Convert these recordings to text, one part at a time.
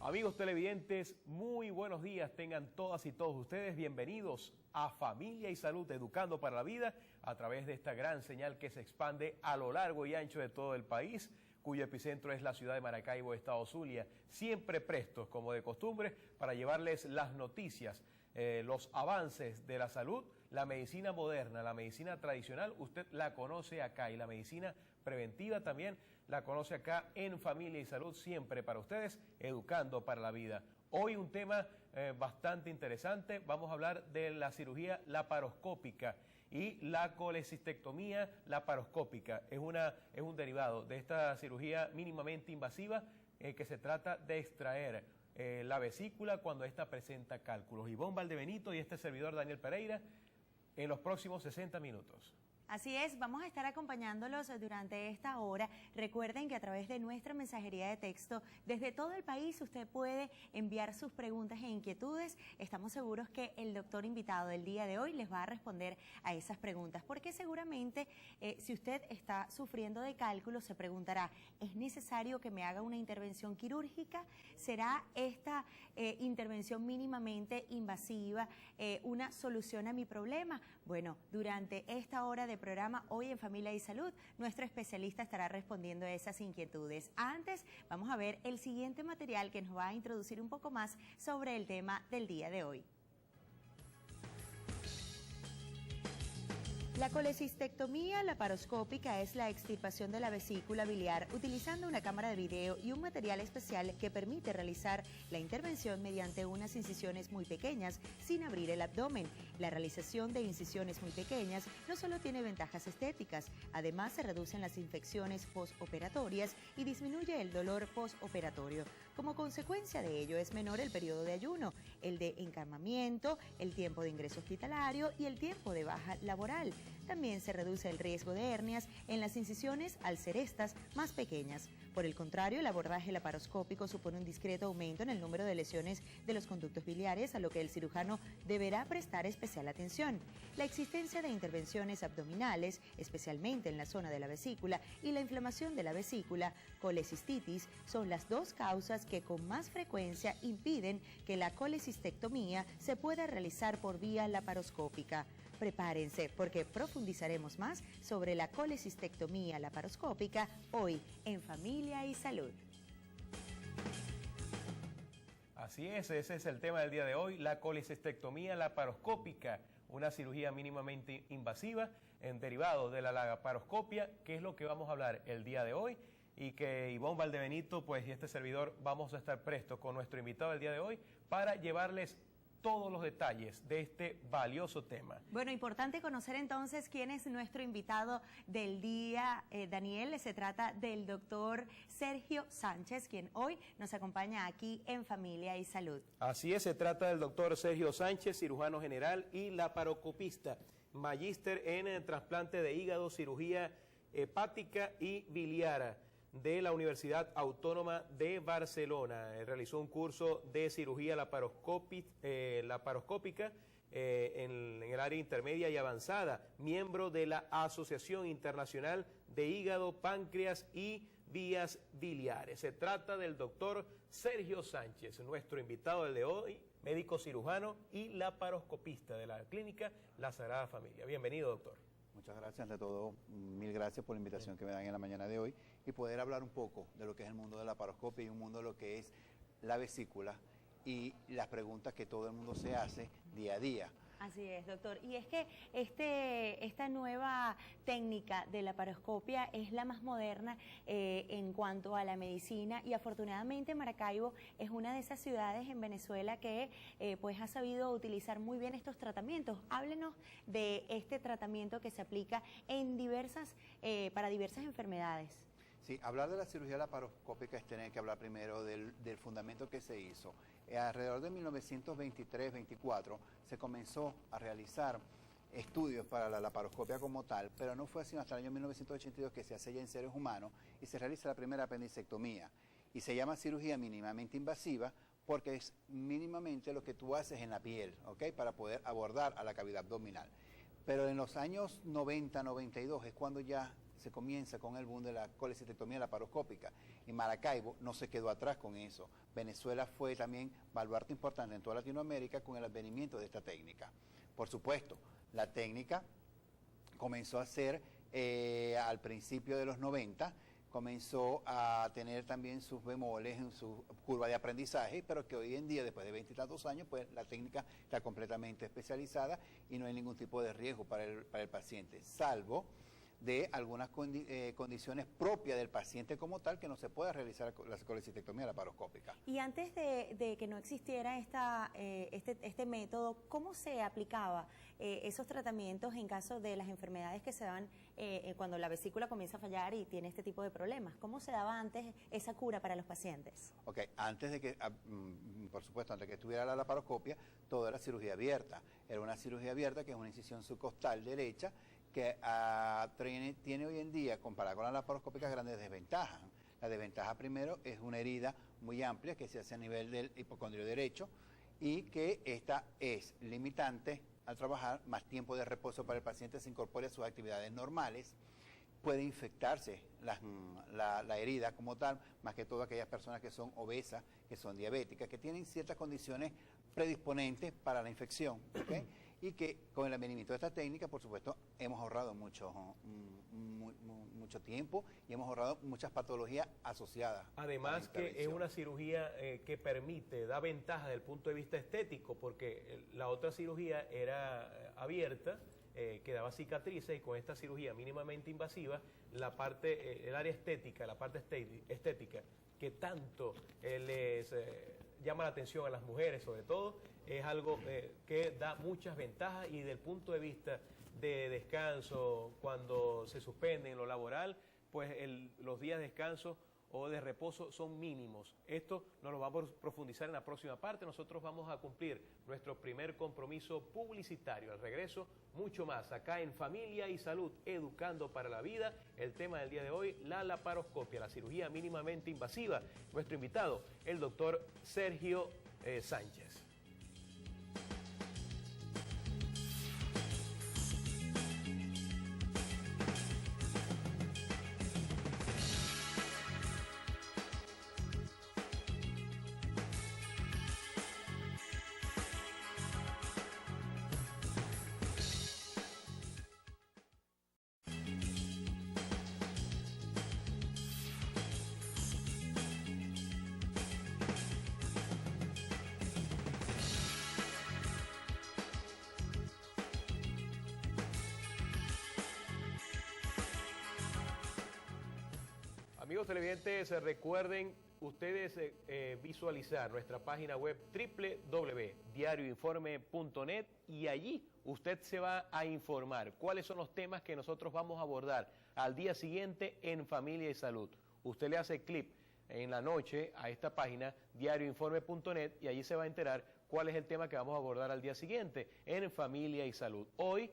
Amigos televidentes, muy buenos días, tengan todas y todos ustedes bienvenidos a Familia y Salud, Educando para la Vida, a través de esta gran señal que se expande a lo largo y ancho de todo el país, cuyo epicentro es la ciudad de Maracaibo, estado Zulia, siempre prestos, como de costumbre, para llevarles las noticias, los avances de la salud, la medicina moderna, la medicina tradicional, usted la conoce acá, y la medicina preventiva también la conoce acá en Familia y Salud, siempre para ustedes, Educando para la Vida. Hoy un tema bastante interesante, vamos a hablar de la cirugía laparoscópica y la colecistectomía laparoscópica. Es un derivado de esta cirugía mínimamente invasiva que se trata de extraer la vesícula cuando ésta presenta cálculos. Ivonne Valdebenito y este servidor Daniel Pereira en los próximos 60 minutos. Así es, vamos a estar acompañándolos durante esta hora. Recuerden que a través de nuestra mensajería de texto, desde todo el país, usted puede enviar sus preguntas e inquietudes. Estamos seguros que el doctor invitado del día de hoy les va a responder a esas preguntas, porque seguramente si usted está sufriendo de cálculos, se preguntará, ¿es necesario que me haga una intervención quirúrgica? ¿Será esta intervención mínimamente invasiva una solución a mi problema? Bueno, durante esta hora de programa Hoy en Familia y Salud, nuestro especialista estará respondiendo a esas inquietudes. Antes, vamos a ver el siguiente material que nos va a introducir un poco más sobre el tema del día de hoy. La colecistectomía laparoscópica es la extirpación de la vesícula biliar utilizando una cámara de video y un material especial que permite realizar la intervención mediante unas incisiones muy pequeñas sin abrir el abdomen. La realización de incisiones muy pequeñas no solo tiene ventajas estéticas, además se reducen las infecciones postoperatorias y disminuye el dolor postoperatorio. Como consecuencia de ello es menor el periodo de ayuno, el de encamamiento, el tiempo de ingreso hospitalario y el tiempo de baja laboral. También se reduce el riesgo de hernias en las incisiones al ser estas más pequeñas. Por el contrario, el abordaje laparoscópico supone un discreto aumento en el número de lesiones de los conductos biliares, a lo que el cirujano deberá prestar especial atención. La existencia de intervenciones abdominales, especialmente en la zona de la vesícula, y la inflamación de la vesícula, colecistitis, son las dos causas que con más frecuencia impiden que la colecistectomía se pueda realizar por vía laparoscópica. Prepárense porque profundizaremos más sobre la colecistectomía laparoscópica hoy en Familia y Salud. Así es, ese es el tema del día de hoy, la colecistectomía laparoscópica, una cirugía mínimamente invasiva en derivado de la laparoscopia, que es lo que vamos a hablar el día de hoy, y que Ivonne Valdebenito pues, y este servidor vamos a estar prestos con nuestro invitado del día de hoy para llevarles todos los detalles de este valioso tema. Bueno, importante conocer entonces quién es nuestro invitado del día, Daniel. Se trata del doctor Sergio Sánchez, quien hoy nos acompaña aquí en Familia y Salud. Así es, se trata del doctor Sergio Sánchez, cirujano general y laparoscopista, magíster en trasplante de hígado, cirugía hepática y biliar de la Universidad Autónoma de Barcelona. Realizó un curso de cirugía laparoscópica en el área intermedia y avanzada, miembro de la Asociación Internacional de Hígado, Páncreas y Vías Biliares. Se trata del doctor Sergio Sánchez, nuestro invitado del de hoy, médico cirujano y laparoscopista de la clínica La Sagrada Familia. Bienvenido, doctor. Muchas gracias, ante todo, mil gracias por la invitación que me dan en la mañana de hoy y poder hablar un poco de lo que es el mundo de la laparoscopia y un mundo de lo que es la vesícula y las preguntas que todo el mundo se hace día a día. Así es, doctor. Y es que esta nueva técnica de laparoscopia es la más moderna en cuanto a la medicina y afortunadamente Maracaibo es una de esas ciudades en Venezuela que pues ha sabido utilizar muy bien estos tratamientos. Háblenos de este tratamiento que se aplica en para diversas enfermedades. Sí, hablar de la cirugía laparoscópica es tener que hablar primero del fundamento que se hizo. Alrededor de 1923-24 se comenzó a realizar estudios para la laparoscopia como tal, pero no fue así hasta el año 1982 que se hace ya en seres humanos y se realiza la primera apendicectomía. Y se llama cirugía mínimamente invasiva porque es mínimamente lo que tú haces en la piel, ¿ok? Para poder abordar a la cavidad abdominal. Pero en los años 90-92 es cuando ya se comienza con el boom de la colecistectomía laparoscópica. Y Maracaibo no se quedó atrás con eso. Venezuela fue también baluarte importante en toda Latinoamérica con el advenimiento de esta técnica. Por supuesto, la técnica comenzó a ser al principio de los 90, comenzó a tener también sus bemoles en su curva de aprendizaje, pero que hoy en día, después de 20 y tantos años, pues la técnica está completamente especializada y no hay ningún tipo de riesgo para el paciente, salvo de algunas condiciones propias del paciente como tal, que no se pueda realizar la colecistectomía laparoscópica. Y antes de que no existiera este método, ¿cómo se aplicaba esos tratamientos en caso de las enfermedades que se dan cuando la vesícula comienza a fallar y tiene este tipo de problemas? ¿Cómo se daba antes esa cura para los pacientes? Ok, antes de que, por supuesto, antes de que estuviera la laparoscopia, todo era cirugía abierta. Era una cirugía abierta que es una incisión subcostal derecha, que tiene hoy en día, comparada con la laparoscópica, grandes desventajas. La desventaja primero es una herida muy amplia que se hace a nivel del hipocondrio derecho y que esta es limitante al trabajar, más tiempo de reposo para el paciente se incorpore a sus actividades normales. Puede infectarse la herida como tal, más que todo aquellas personas que son obesas, que son diabéticas, que tienen ciertas condiciones predisponentes para la infección, ¿okay? Y que con el advenimiento de esta técnica, por supuesto, hemos ahorrado mucho tiempo y hemos ahorrado muchas patologías asociadas. Además que es una cirugía que permite, da ventaja desde el punto de vista estético, porque la otra cirugía era abierta, que daba cicatrices, y con esta cirugía mínimamente invasiva, la parte, el área estética, la parte estética, que tanto les llama la atención a las mujeres sobre todo, es algo que da muchas ventajas, y desde el punto de vista de descanso, cuando se suspende en lo laboral, pues los días de descanso o de reposo son mínimos. Esto nos lo vamos a profundizar en la próxima parte. Nosotros vamos a cumplir nuestro primer compromiso publicitario. Al regreso, mucho más acá en Familia y Salud, educando para la vida. El tema del día de hoy, la laparoscopia, la cirugía mínimamente invasiva. Nuestro invitado, el doctor Sergio Sánchez. Amigos televidentes, recuerden ustedes visualizar nuestra página web www.diarioinforme.net, y allí usted se va a informar cuáles son los temas que nosotros vamos a abordar al día siguiente en Familia y Salud. Usted le hace clic en la noche a esta página diarioinforme.net y allí se va a enterar cuál es el tema que vamos a abordar al día siguiente en Familia y Salud. Hoy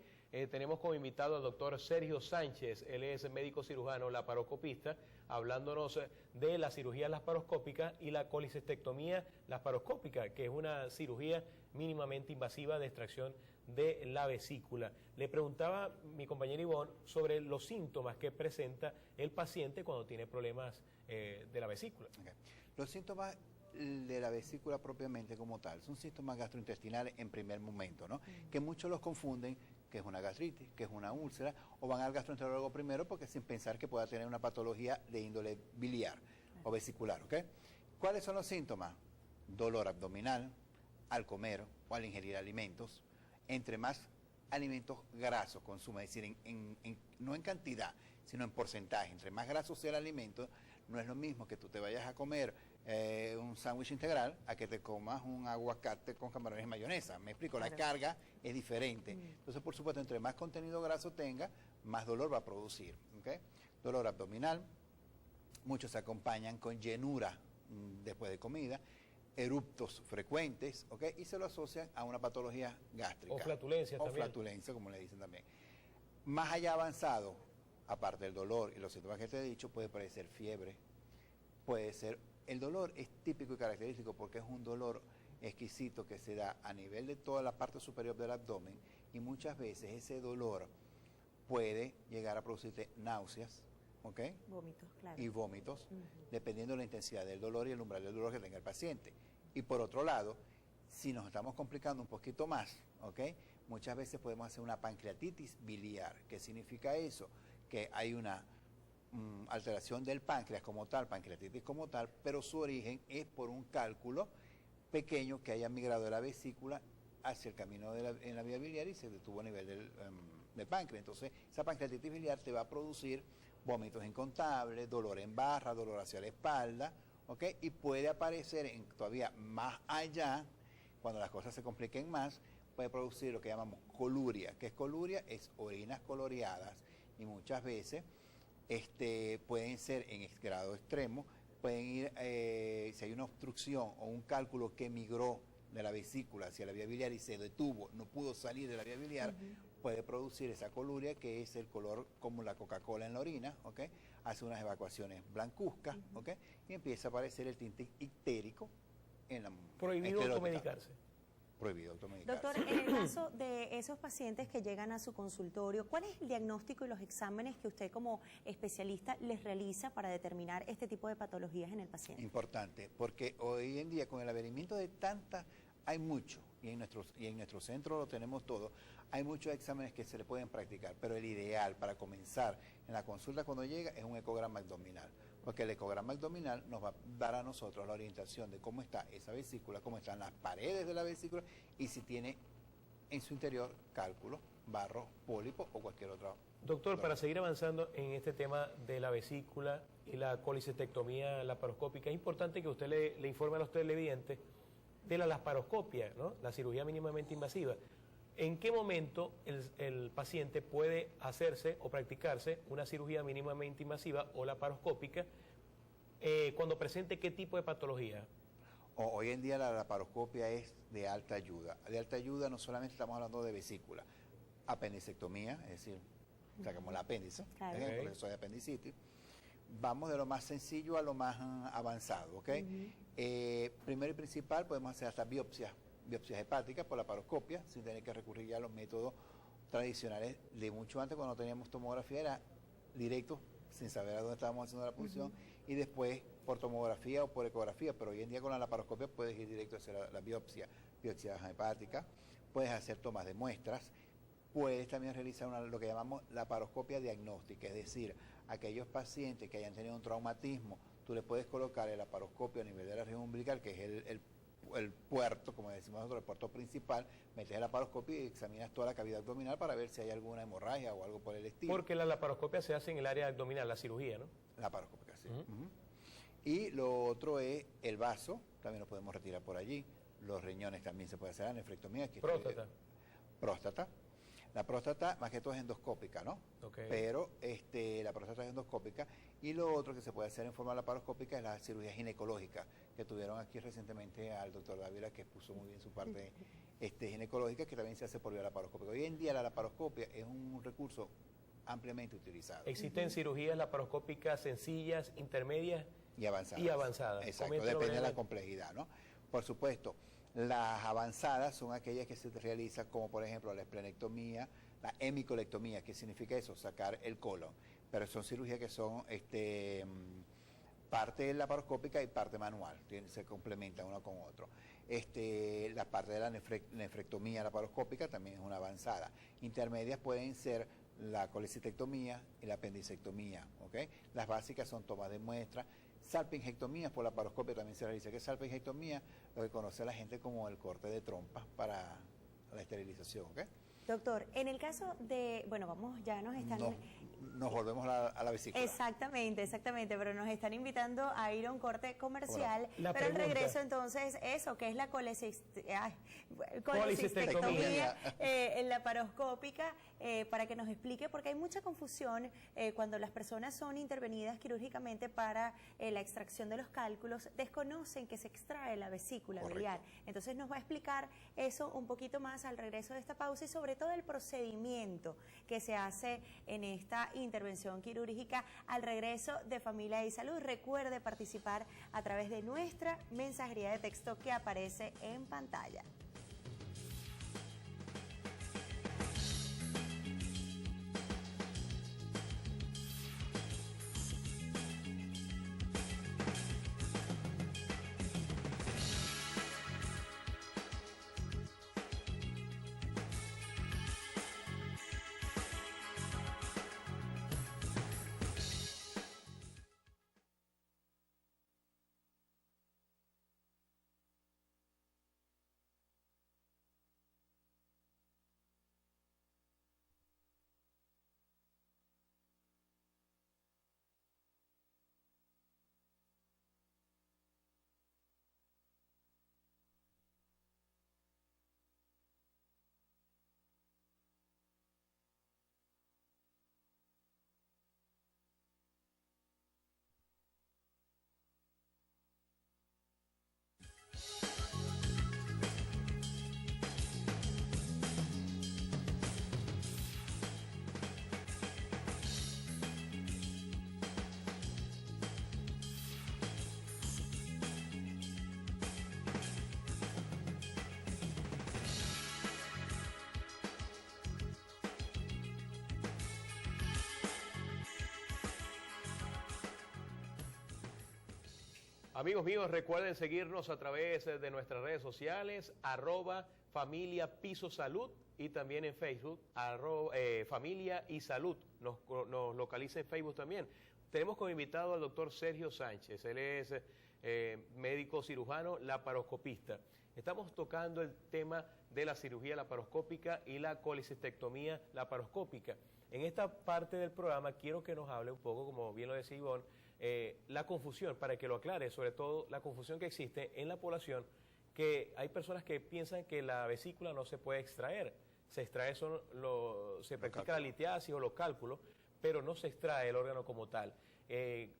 tenemos como invitado al doctor Sergio Sánchez. Él es médico cirujano laparoscopista, hablándonos de la cirugía laparoscópica y la colecistectomía laparoscópica, que es una cirugía mínimamente invasiva de extracción de la vesícula. Le preguntaba mi compañera Ivonne sobre los síntomas que presenta el paciente cuando tiene problemas de la vesícula. Okay. Los síntomas de la vesícula propiamente como tal son síntomas gastrointestinales en primer momento, ¿no? Que muchos los confunden que es una gastritis, que es una úlcera, o van al gastroenterólogo primero porque sin pensar que pueda tener una patología de índole biliar o vesicular, ¿ok? ¿Cuáles son los síntomas? Dolor abdominal al comer o al ingerir alimentos. Entre más alimentos grasos consume, es decir, no en cantidad, sino en porcentaje. Entre más graso sea el alimento, no es lo mismo que tú te vayas a comer un sándwich integral a que te comas un aguacate con camarones y mayonesa. Me explico, claro. La carga es diferente. Entonces, por supuesto, entre más contenido graso tenga, más dolor va a producir. ¿Okay? Dolor abdominal, muchos se acompañan con llenura después de comida, eruptos frecuentes, ¿okay? Y se lo asocian a una patología gástrica. O flatulencia también. O flatulencia, como le dicen también. Más allá avanzado, aparte del dolor y los síntomas que te he dicho, puede parecer fiebre, puede ser... El dolor es típico y característico porque es un dolor exquisito que se da a nivel de toda la parte superior del abdomen, y muchas veces ese dolor puede llegar a producirte náuseas, ¿ok? Vómitos, claro. Y vómitos, dependiendo de la intensidad del dolor y el umbral del dolor que tenga el paciente. Y por otro lado, si nos estamos complicando un poquito más, ¿ok? Muchas veces podemos hacer una pancreatitis biliar. ¿Qué significa eso? Que hay una alteración del páncreas como tal, pancreatitis como tal, pero su origen es por un cálculo pequeño que haya migrado de la vesícula hacia el camino en la vía biliar y se detuvo a nivel del páncreas. Entonces, esa pancreatitis biliar te va a producir vómitos incontables, dolor en barra, dolor hacia la espalda, ¿ok? Y puede aparecer todavía más allá, cuando las cosas se compliquen más, puede producir lo que llamamos coluria. ¿Qué es coluria? Es orinas coloreadas y muchas veces pueden ser en grado extremo, pueden ir, si hay una obstrucción o un cálculo que migró de la vesícula hacia la vía biliar y se detuvo, no pudo salir de la vía biliar, puede producir esa coluria, que es el color como la Coca-Cola en la orina, ¿ok? Hace unas evacuaciones blancuzcas, ¿ok? Y empieza a aparecer el tinte ictérico en la Prohibido automedicarse. Prohibido automedicarse. Doctor, en el caso de esos pacientes que llegan a su consultorio, ¿cuál es el diagnóstico y los exámenes que usted como especialista les realiza para determinar este tipo de patologías en el paciente? Importante, porque hoy en día con el avenimiento de tantas, hay mucho, y en nuestro centro lo tenemos todo, hay muchos exámenes que se le pueden practicar, pero el ideal para comenzar en la consulta cuando llega es un ecograma abdominal. Porque el ecograma abdominal nos va a dar a nosotros la orientación de cómo está esa vesícula, cómo están las paredes de la vesícula y si tiene en su interior cálculos, barro, pólipo o cualquier otro. Doctor, para seguir avanzando en este tema de la vesícula y la colicistectomía laparoscópica, es importante que usted le informe a los televidentes de la laparoscopia, ¿no? La cirugía mínimamente invasiva. ¿En qué momento el paciente puede hacerse o practicarse una cirugía mínimamente invasiva o laparoscópica cuando presente qué tipo de patología? Hoy en día la laparoscopia es de alta ayuda. De alta ayuda no solamente estamos hablando de vesícula, apendicectomía, es decir, sacamos el apéndice, Claro. porque soy apendicitis. Vamos de lo más sencillo a lo más avanzado, ¿ok? Primero y principal podemos hacer hasta biopsias hepáticas por laparoscopia, sin tener que recurrir ya a los métodos tradicionales de mucho antes, cuando no teníamos tomografía, era directo, sin saber a dónde estábamos haciendo la punción, y después por tomografía o por ecografía, pero hoy en día con la laparoscopia puedes ir directo a hacer la biopsia hepática, puedes hacer tomas de muestras, puedes también realizar lo que llamamos laparoscopia diagnóstica, es decir, aquellos pacientes que hayan tenido un traumatismo, tú le puedes colocar el laparoscopio a nivel de la región umbilical, que es el puerto, como decimos nosotros, el puerto principal, metes el laparoscopio y examinas toda la cavidad abdominal para ver si hay alguna hemorragia o algo por el estilo. Porque la laparoscopia se hace en el área abdominal, la cirugía, ¿no? Laparoscópica, sí. Y lo otro es el vaso, también lo podemos retirar por allí. Los riñones también se puede hacer, la nefrectomía. Próstata. Próstata. La próstata más que todo es endoscópica, ¿no? Okay. Pero la próstata es endoscópica. Y lo otro que se puede hacer en forma laparoscópica es la cirugía ginecológica, que tuvieron aquí recientemente al doctor Dávila, que expuso muy bien su parte ginecológica, que también se hace por vía laparoscópica. Hoy en día la laparoscopia es un recurso ampliamente utilizado. Existen cirugías laparoscópicas sencillas, intermedias y avanzadas. Exacto, depende de la complejidad, ¿no? Por supuesto, las avanzadas son aquellas que se realizan como por ejemplo la esplenectomía, la hemicolectomía, ¿qué significa eso? Sacar el colon. Pero son cirugías que son parte laparoscópica y parte manual, se complementan uno con otro. La parte de la nefrectomía laparoscópica también es una avanzada. Intermedias pueden ser la colecistectomía y la apendicectomía, ¿ok? Las básicas son tomas de muestra. Salpingectomía por laparoscopia también se realiza. ¿Qué es salpingectomía? Lo que conoce la gente como el corte de trompas para la esterilización, ¿ok? Doctor, en el caso de, bueno, Nos volvemos a la vesícula. Exactamente, pero nos están invitando a ir a un corte comercial, pero el regreso entonces, eso, que es la colecistectomía laparoscópica, para que nos explique, porque hay mucha confusión cuando las personas son intervenidas quirúrgicamente para la extracción de los cálculos, desconocen que se extrae la vesícula biliar. Entonces nos va a explicar eso un poquito más al regreso de esta pausa y sobre todo el procedimiento que se hace en esta intervención quirúrgica al regreso de Familia y Salud. Recuerde participar a través de nuestra mensajería de texto que aparece en pantalla. Amigos míos, recuerden seguirnos a través de nuestras redes sociales, @Familia Piso Salud, y también en Facebook, Familia y Salud. Nos localiza en Facebook también. Tenemos como invitado al doctor Sergio Sánchez. Él es médico cirujano laparoscopista. Estamos tocando el tema de la cirugía laparoscópica y la colecistectomía laparoscópica. En esta parte del programa quiero que nos hable un poco, como bien lo decía Ivonne, la confusión, para que lo aclare, sobre todo la confusión que existe en la población, que hay personas que piensan que la vesícula no se puede extraer. Se extrae, se practica la litiasis o los cálculos, pero no se extrae el órgano como tal.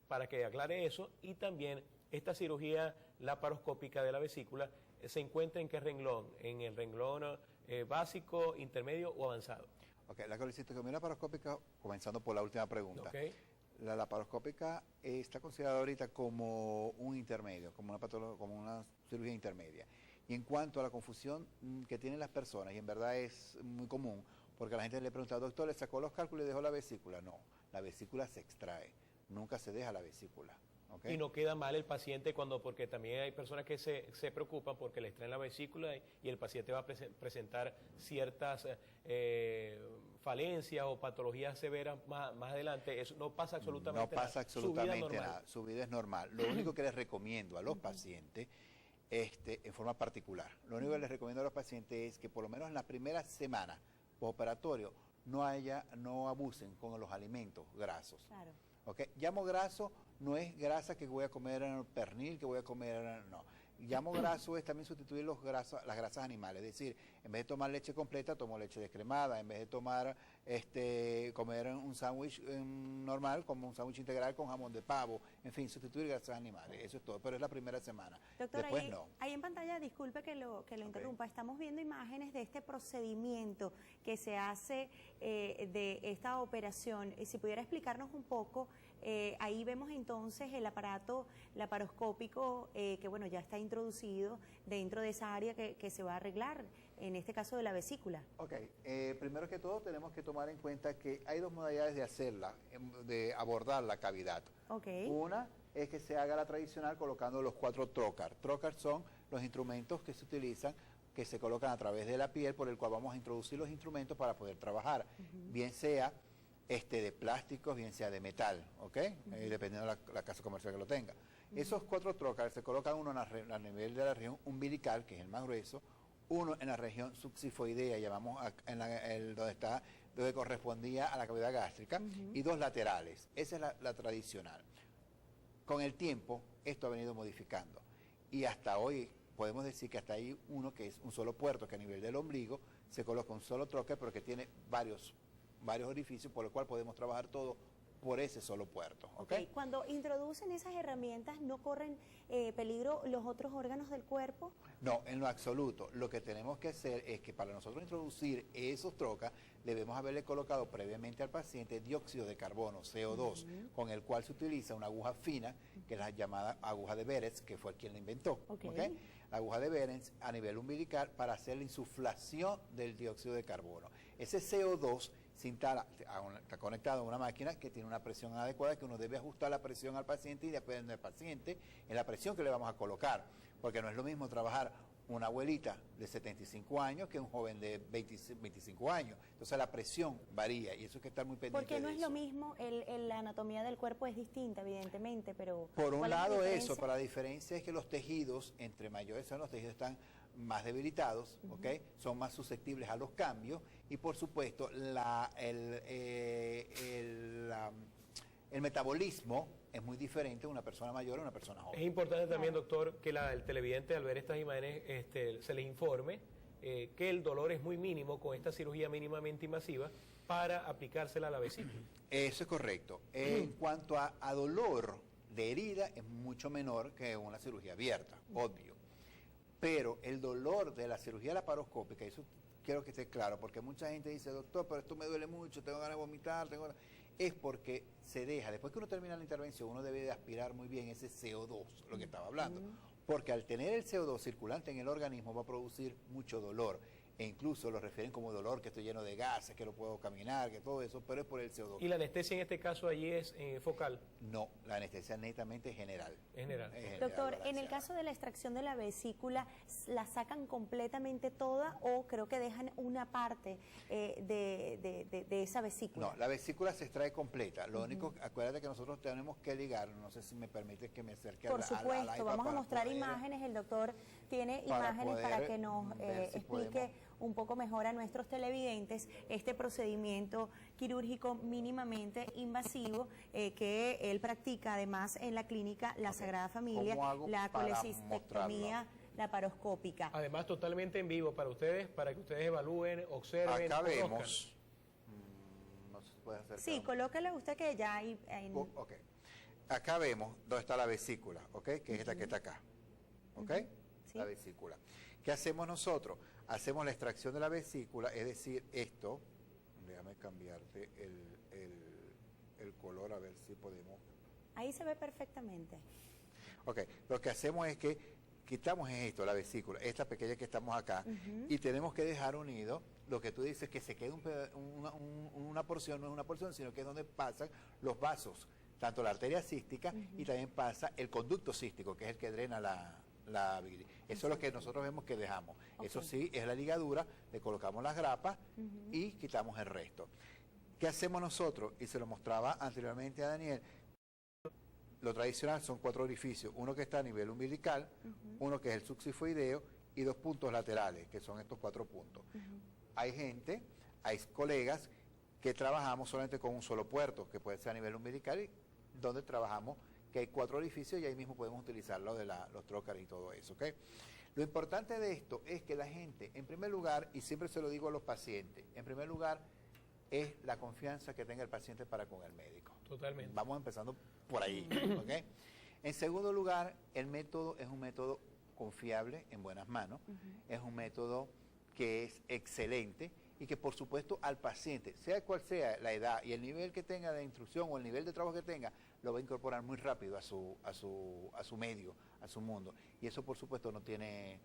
Para que aclare eso, y también esta cirugía laparoscópica de la vesícula se encuentra en qué renglón, en el renglón básico, intermedio o avanzado. Ok, la colecistectomía laparoscópica, comenzando por la última pregunta. Okay. La laparoscópica está considerada ahorita como un intermedio, como una cirugía intermedia. Y en cuanto a la confusión que tienen las personas, y en verdad es muy común, porque a la gente le pregunta, doctor, ¿le sacó los cálculos y dejó la vesícula? No, la vesícula se extrae, nunca se deja la vesícula. ¿Okay? Y no queda mal el paciente porque también hay personas que se preocupan porque le extraen la vesícula y el paciente va a presentar ciertas falencias o patologías severas más adelante. Eso no pasa absolutamente nada. No pasa absolutamente nada, su vida es normal. Lo único que les recomiendo a los pacientes, en forma particular, lo único que les recomiendo a los pacientes es que por lo menos en las primeras semanas postoperatorio no abusen con los alimentos grasos. Claro. ¿Okay? Llamo graso, no es grasa que voy a comer pernil, que voy a comer, no. Llamo graso es también sustituir las grasas animales, es decir, en vez de tomar leche completa, tomo leche descremada, en vez de tomar, comer un sándwich normal, como un sándwich integral con jamón de pavo, en fin, sustituir grasas animales, eso es todo, pero es la primera semana. Doctor, después no. Ahí en pantalla, disculpe que lo interrumpa, estamos viendo imágenes de este procedimiento que se hace de esta operación. Si pudiera explicarnos un poco, ahí vemos entonces el aparato laparoscópico que bueno, ya está introducido dentro de esa área que se va a arreglar, en este caso de la vesícula. Ok, primero que todo tenemos que tomar en cuenta que hay dos modalidades de hacerla, de abordar la cavidad. Okay. Una es que se haga la tradicional colocando los 4 trocar. Trocar son los instrumentos que se utilizan, que se colocan a través de la piel, por el cual vamos a introducir los instrumentos para poder trabajar, bien sea de plásticos, bien sea de metal, ¿ok? Dependiendo de la casa comercial que lo tenga. Esos 4 trocar se colocan uno a nivel de la región umbilical, que es el más grueso, uno en la región subsifoidea, llamamos donde correspondía a la cavidad gástrica, y 2 laterales. Esa es la tradicional. Con el tiempo, esto ha venido modificando. Y hasta hoy, podemos decir que hasta hay uno que es un solo puerto, que a nivel del ombligo se coloca un solo trocar, pero que tiene varios orificios, por lo cual podemos trabajar todo por ese solo puerto. ¿Okay? Cuando introducen esas herramientas, ¿no corren peligro los otros órganos del cuerpo? No, en lo absoluto. Lo que tenemos que hacer es que para nosotros introducir esos trocas, debemos haberle colocado previamente al paciente dióxido de carbono, CO2, con el cual se utiliza una aguja fina, que es la llamada aguja de Behrens, que fue quien la inventó. ¿Okay? La aguja de Behrens a nivel umbilical para hacer la insuflación del dióxido de carbono. Ese CO2 está conectado a una máquina que tiene una presión adecuada, que uno debe ajustar la presión al paciente y depende del paciente en la presión que le vamos a colocar, porque no es lo mismo trabajar una abuelita de 75 años que un joven de 25 años. Entonces la presión varía y eso hay que estar muy pendiente. Porque no de es eso. lo mismo, la anatomía del cuerpo es distinta, evidentemente, pero... Por un lado eso, pero la diferencia es que los tejidos, entre mayores son los tejidos están más debilitados, ¿okay? Son más susceptibles a los cambios y por supuesto el metabolismo es muy diferente a una persona mayor a una persona joven. Es importante también, doctor, que el televidente al ver estas imágenes se les informe que el dolor es muy mínimo con esta cirugía mínimamente invasiva para aplicársela a la vesícula. Eso es correcto. En cuanto a dolor de herida es mucho menor que una cirugía abierta, obvio. Pero el dolor de la cirugía laparoscópica, eso quiero que esté claro, porque mucha gente dice, doctor, pero esto me duele mucho, tengo ganas de vomitar, es porque se deja, después que uno termina la intervención, uno debe de aspirar muy bien ese CO2, lo que estaba hablando, porque al tener el CO2 circulante en el organismo va a producir mucho dolor. e incluso lo refieren como dolor, que estoy lleno de gases, que no puedo caminar, que todo eso, pero es por el CO2. ¿Y la anestesia en este caso allí es focal? No, la anestesia es netamente general. Es general. Doctor, en el caso de la extracción de la vesícula, ¿la sacan completamente toda o creo que dejan una parte de esa vesícula? No, la vesícula se extrae completa. Lo único, acuérdate que nosotros tenemos que ligar, no sé si me permites que me acerque Por a supuesto, la iPad vamos a para mostrar poder, imágenes, el doctor tiene para imágenes poder para que nos ver si explique podemos. un poco mejor a nuestros televidentes este procedimiento quirúrgico mínimamente invasivo que él practica además en la clínica La Sagrada Familia, ¿Cómo hago la para colecistectomía laparoscópica. Además, totalmente en vivo para ustedes, para que ustedes evalúen, observen, Acá conozcan. vemos. No se puede acercar. Sí, colóquele usted que ya hay... Ok. Acá vemos dónde está la vesícula, ¿ok? Que es esta que está acá. ¿Ok? Sí. La vesícula. ¿Qué hacemos nosotros? Hacemos la extracción de la vesícula, es decir, esto. Déjame cambiarte el color a ver si podemos. Ahí se ve perfectamente. Ok, lo que hacemos es que quitamos esto, la vesícula, esta pequeña que estamos acá, y tenemos que dejar unido lo que tú dices, que se quede una porción, no es una porción, sino que es donde pasan los vasos, tanto la arteria cística y también pasa el conducto cístico, que es el que drena la bilis. Eso es lo que nosotros vemos que dejamos. Eso sí, es la ligadura, le colocamos las grapas y quitamos el resto. ¿Qué hacemos nosotros? Y se lo mostraba anteriormente a Daniel. Lo tradicional son 4 orificios, uno que está a nivel umbilical, uno que es el subsifoideo y 2 puntos laterales, que son estos 4 puntos. Hay gente, hay colegas que trabajamos solamente con un solo puerto, que puede ser a nivel umbilical, y donde trabajamos que hay 4 orificios y ahí mismo podemos utilizar lo de los trócares y todo eso, ¿ok? Lo importante de esto es que la gente, en primer lugar, y siempre se lo digo a los pacientes, en primer lugar, es la confianza que tenga el paciente para con el médico. Totalmente. Vamos empezando por ahí, ¿ok? En segundo lugar, el método es un método confiable, en buenas manos, es un método que es excelente y que por supuesto al paciente, sea cual sea la edad y el nivel que tenga de instrucción o el nivel de trabajo que tenga, lo va a incorporar muy rápido a su medio, a su mundo. Y eso por supuesto no tiene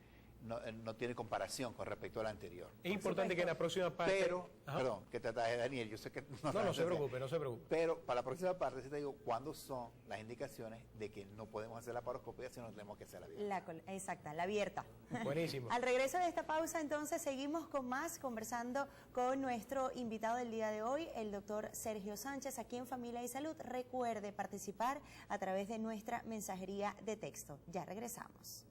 comparación con respecto al anterior. Es importante que en la próxima parte... Pero, perdón, que te ataje Daniel, yo sé que No se preocupe, no se preocupe. Pero para la próxima parte sí te digo cuándo son las indicaciones de que no podemos hacer la laparoscopia, sino tenemos que hacer la abierta. Exacta, la abierta. Buenísimo. Al regreso de esta pausa, entonces, seguimos con más, conversando con nuestro invitado del día de hoy, el doctor Sergio Sánchez, aquí en Familia y Salud. Recuerde participar a través de nuestra mensajería de texto. Ya regresamos.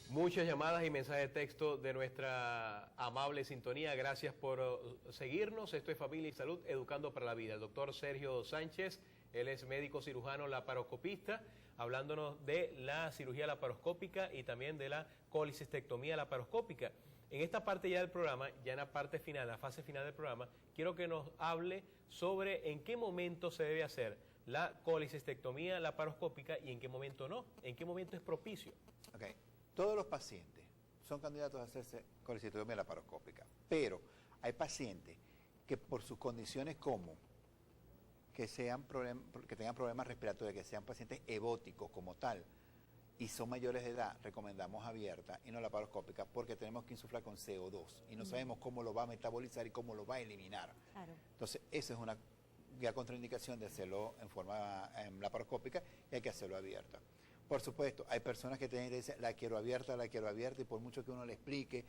Muchas llamadas y mensajes de texto de nuestra amable sintonía. Gracias por seguirnos. Esto es Familia y Salud, Educando para la Vida. El doctor Sergio Sánchez, él es médico cirujano laparoscopista, hablándonos de la cirugía laparoscópica y también de la colecistectomía laparoscópica. En esta parte ya del programa, ya en la parte final, la fase final del programa, quiero que nos hable sobre en qué momento se debe hacer la colecistectomía laparoscópica y en qué momento no, en qué momento es propicio. Okay. Todos los pacientes son candidatos a hacerse colecistectomía laparoscópica, pero hay pacientes que por sus condiciones como que tengan problemas respiratorios, que sean pacientes ebóticos como tal, y son mayores de edad, recomendamos abierta y no laparoscópica porque tenemos que insuflar con CO2 y no sabemos cómo lo va a metabolizar y cómo lo va a eliminar. Claro. Entonces, esa es una ya contraindicación de hacerlo en forma laparoscópica y hay que hacerlo abierta. Por supuesto, hay personas que dicen, la quiero abierta, y por mucho que uno le explique,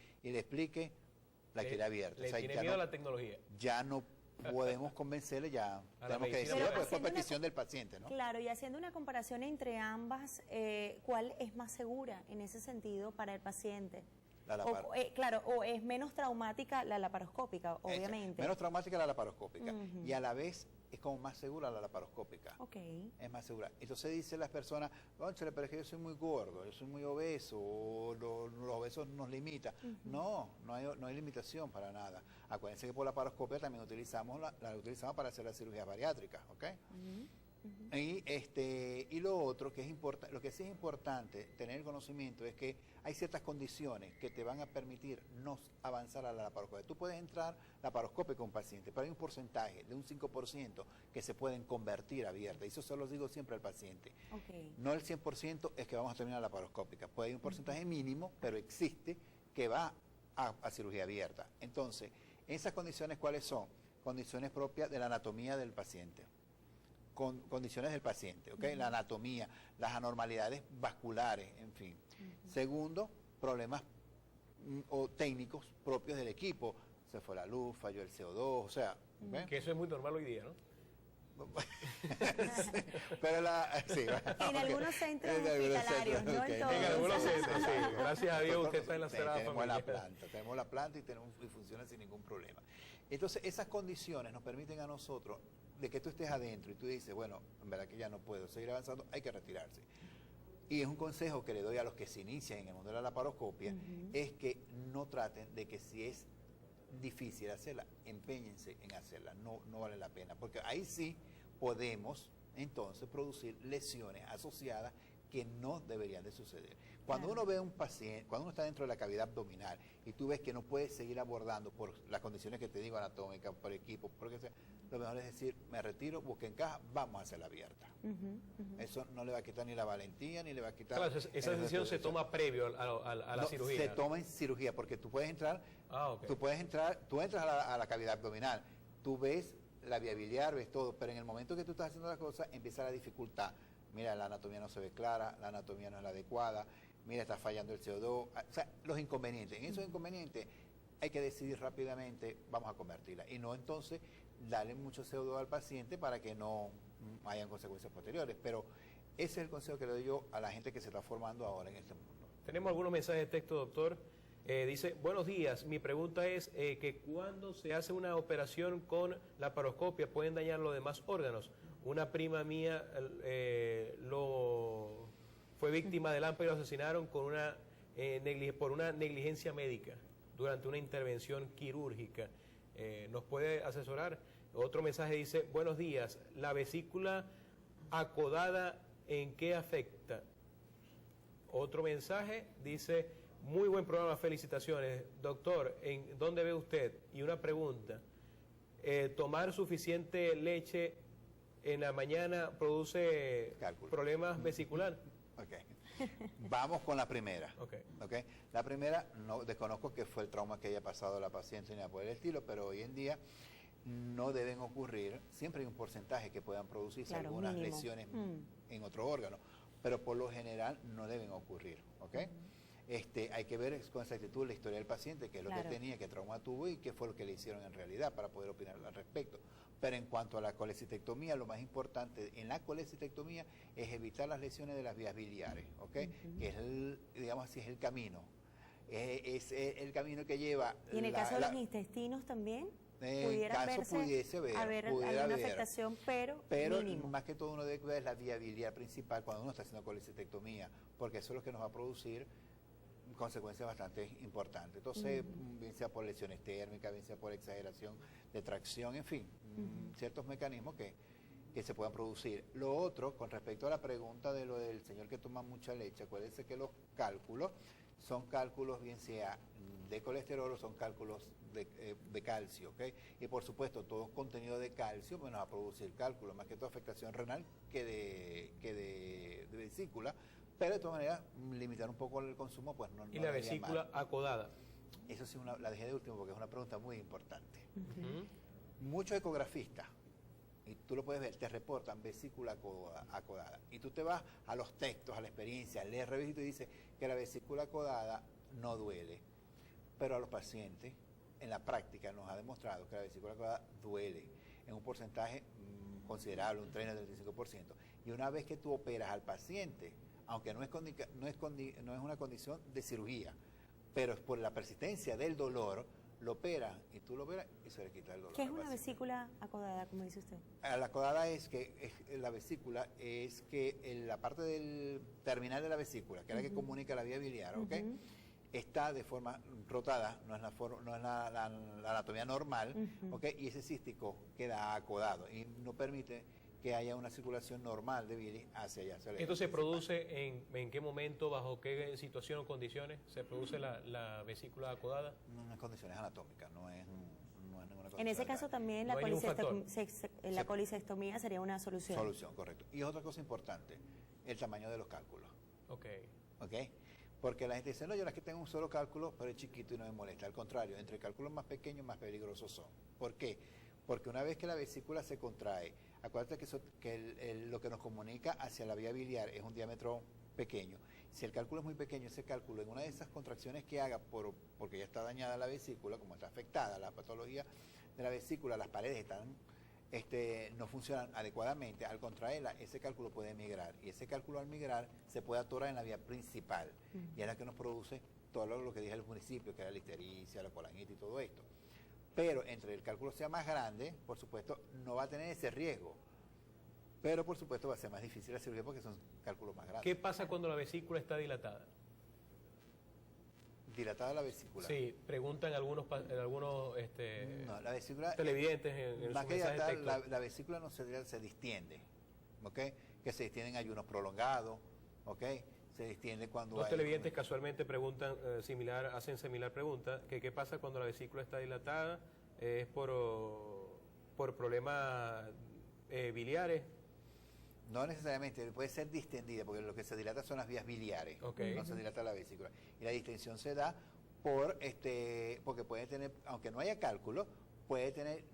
la quiere abierta. Le tiene miedo a la tecnología. Ya no podemos convencerle, ya tenemos que decirlo, pues fue petición del paciente, ¿no? Claro, y haciendo una comparación entre ambas, ¿cuál es más segura en ese sentido para el paciente? Claro, o es menos traumática la laparoscópica, obviamente. Menos traumática la laparoscópica y a la vez es como más segura la laparoscópica. Es más segura. Entonces dicen las personas, cónchale, pero es que yo soy muy gordo, yo soy muy obeso, o los obesos nos limita. No hay limitación para nada. Acuérdense que por la laparoscopia también utilizamos utilizamos para hacer la cirugía bariátrica, ¿ok? Y lo otro que es importante, lo que sí es importante tener el conocimiento es que hay ciertas condiciones que te van a permitir no avanzar a la laparoscopia. Tú puedes entrar laparoscópica con un paciente, pero hay un porcentaje de un 5% que se pueden convertir abierta. Y eso se lo digo siempre al paciente. No el 100% es que vamos a terminar la laparoscópica. Puede haber un porcentaje mínimo, pero existe que va a cirugía abierta. Entonces, esas condiciones, ¿cuáles son? Condiciones propias de la anatomía del paciente. Condiciones del paciente, ¿ok? La anatomía, las anormalidades vasculares, en fin. Segundo, problemas o técnicos propios del equipo. Se fue la luz, falló el CO2, o sea... ¿okay? Que eso es muy normal hoy día, ¿no? Pero en algunos centros hospitalarios, ¿no? Okay. En algunos centros, sí. Gracias a Dios usted está en la Sagrada Familia. Tenemos la planta y funciona sin ningún problema. Entonces, esas condiciones nos permiten a nosotros de que tú estés adentro y tú dices, bueno, en verdad que ya no puedo seguir avanzando, hay que retirarse. Y es un consejo que le doy a los que se inician en el mundo de la laparoscopia, es que no traten de que si es difícil hacerla, empeñense en hacerla, no vale la pena, porque ahí sí podemos entonces producir lesiones asociadas que no deberían de suceder. Cuando uno ve a un paciente, cuando uno está dentro de la cavidad abdominal y tú ves que no puedes seguir abordando por las condiciones que te digo, anatómicas, por equipo, por lo que sea, lo mejor es decir, me retiro, busque en caja, vamos a hacerla abierta. Eso no le va a quitar ni la valentía, ni le va a quitar... Claro, esa decisión se toma previo a la cirugía. Se toma en cirugía, porque tú puedes entrar, tú entras a la cavidad abdominal, tú ves la vía biliar, ves todo, pero en el momento que tú estás haciendo las cosas, empieza la dificultad. Mira, la anatomía no se ve clara, la anatomía no es la adecuada, mira, está fallando el CO2, o sea, los inconvenientes. En esos inconvenientes hay que decidir rápidamente, vamos a convertirla, y no entonces darle mucho CO2 al paciente para que no hayan consecuencias posteriores. Pero ese es el consejo que le doy yo a la gente que se está formando ahora en este mundo. Tenemos algunos mensajes de texto, doctor. Dice, buenos días, mi pregunta es que cuando se hace una operación con laparoscopia pueden dañar los demás órganos. Una prima mía fue víctima del AMPA y lo asesinaron con por una negligencia médica durante una intervención quirúrgica. ¿Nos puede asesorar? Otro mensaje dice, buenos días, la vesícula acodada, ¿en qué afecta? Otro mensaje dice, muy buen programa, felicitaciones. Doctor, ¿en dónde ve usted? Y una pregunta, ¿tomar suficiente leche en la mañana produce problemas vesiculares? Vamos con la primera. Okay. La primera, no desconozco qué fue el trauma que haya pasado a la paciente ni nada por el estilo, pero hoy en día no deben ocurrir, siempre hay un porcentaje que puedan producirse algunas lesiones en otro órgano, pero por lo general no deben ocurrir, hay que ver con exactitud la historia del paciente, qué es lo que tenía, qué trauma tuvo y qué fue lo que le hicieron en realidad para poder opinar al respecto. Pero en cuanto a la colecistectomía, lo más importante en la colecistectomía es evitar las lesiones de las vías biliares, que es digamos así, es el camino. Es el camino que lleva... ¿Y en el caso de los intestinos también? Pudiese haber alguna afectación, pero mínimo. Más que todo uno debe cuidar la vía biliar principal cuando uno está haciendo colecistectomía, porque eso es lo que nos va a producir consecuencias bastante importantes. Entonces, bien sea por lesiones térmicas, bien sea por exageración de tracción, en fin, ciertos mecanismos que se puedan producir. Lo otro, con respecto a la pregunta de lo del señor que toma mucha leche, acuérdense que los cálculos son cálculos bien sea de colesterol o son cálculos de calcio, ¿ok? Y por supuesto, todo contenido de calcio pues, nos va a producir cálculos, más que todo afectación renal que de vesícula, pero de todas maneras, limitar un poco el consumo, pues no. ¿Y la vesícula acodada? Eso sí, la dejé de último porque es una pregunta muy importante. Muchos ecografistas, y tú lo puedes ver, te reportan vesícula acodada. Y tú te vas a los textos, a la experiencia, lees revistas y te dice que la vesícula acodada no duele. Pero a los pacientes, en la práctica, nos ha demostrado que la vesícula acodada duele en un porcentaje considerable, un 30-35%. Y una vez que tú operas al paciente, aunque no es una condición de cirugía, pero es por la persistencia del dolor, lo operan y tú lo operas y se le quita el dolor. ¿Qué es una vesícula acodada, como dice usted? La acodada es que la vesícula es que la parte del terminal de la vesícula, que es la que comunica la vía biliar, ¿ok? Está de forma rotada, no es la anatomía normal, ¿ok? Y ese cístico queda acodado y no permite que haya una circulación normal de bilis hacia allá. ¿Esto se produce en qué momento, bajo qué situación o condiciones se produce la vesícula acodada? No es condiciones anatómicas, no es ninguna condición. En ese caso también la colicectomía sería una solución. Solución, correcto. Y otra cosa importante, el tamaño de los cálculos. Ok. Porque la gente dice, no, yo es que tengo un solo cálculo, pero es chiquito y no me molesta. Al contrario, entre cálculos más pequeños, más peligrosos son. ¿Por qué? Porque una vez que la vesícula se contrae, acuérdate que lo que nos comunica hacia la vía biliar es un diámetro pequeño. Si el cálculo es muy pequeño, ese cálculo en una de esas contracciones que haga, porque ya está dañada la vesícula, como está afectada la patología de la vesícula, las paredes no funcionan adecuadamente, al contraerla, ese cálculo puede migrar. Y ese cálculo al migrar se puede atorar en la vía principal. Y es la que nos produce todo lo que dije al municipio, que era la ictericia, la colangitis y todo esto. Pero entre el cálculo sea más grande, por supuesto, no va a tener ese riesgo. Pero por supuesto va a ser más difícil la cirugía porque son cálculos más grandes. ¿Qué pasa cuando la vesícula está dilatada? ¿Dilatada la vesícula? Sí, preguntan algunos no, la vesícula, televidentes en más su que mensaje de dilatada, texto. la vesícula no se distiende, ¿ok? Que se distiende en ayunos prolongados, ¿ok? Se distiende cuando Los hay... televidentes casualmente preguntan, hacen similar pregunta, que qué pasa cuando la vesícula está dilatada, es por problemas biliares. No necesariamente, puede ser distendida, porque lo que se dilata son las vías biliares, no se dilata la vesícula. Y la distensión se da porque puede tener, aunque no haya cálculo, puede tener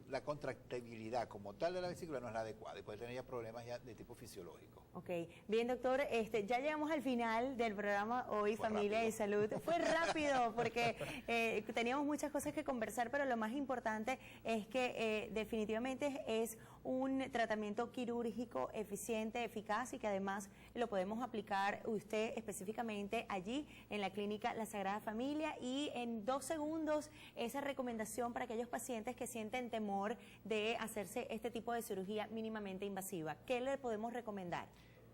la contractibilidad como tal de la vesícula no es la adecuada y puede tener ya problemas ya de tipo fisiológico. Ok, bien doctor, ya llegamos al final del programa hoy, Fue Familia rápido. y Salud. Fue rápido porque teníamos muchas cosas que conversar, pero lo más importante es que definitivamente es un tratamiento quirúrgico eficiente, eficaz y que además lo podemos aplicar usted específicamente allí en la clínica La Sagrada Familia y en 2 segundos esa recomendación para aquellos pacientes que sienten temor de hacerse este tipo de cirugía mínimamente invasiva. ¿Qué le podemos recomendar?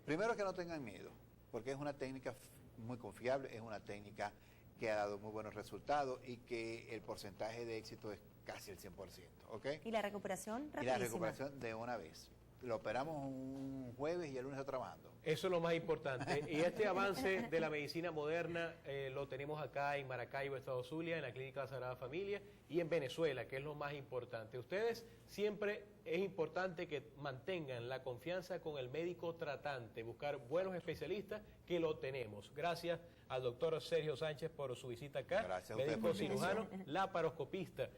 Primero que no tengan miedo, porque es una técnica muy confiable, es una técnica que ha dado muy buenos resultados y que el porcentaje de éxito es casi el 100%, ¿ok? ¿Y la recuperación? Y la recuperación de una vez. Lo operamos un jueves y el lunes está trabajando. Eso es lo más importante. Y este avance de la medicina moderna lo tenemos acá en Maracaibo, Estado Zulia, en la Clínica La Sagrada Familia y en Venezuela, que es lo más importante. Ustedes siempre es importante que mantengan la confianza con el médico tratante, buscar buenos especialistas que lo tenemos. Gracias al doctor Sergio Sánchez por su visita acá. Gracias a usted médico por cirujano, laparoscopista,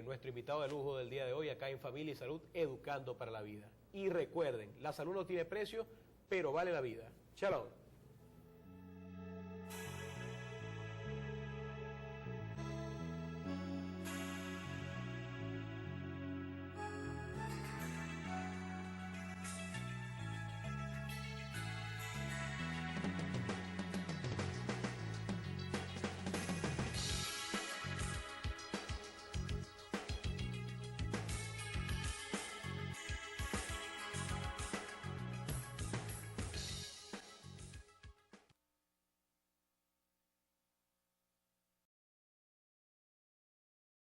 nuestro invitado de lujo del día de hoy acá en Familia y Salud, educando para la vida. Y recuerden, la salud no tiene precio, pero vale la vida. Shalom.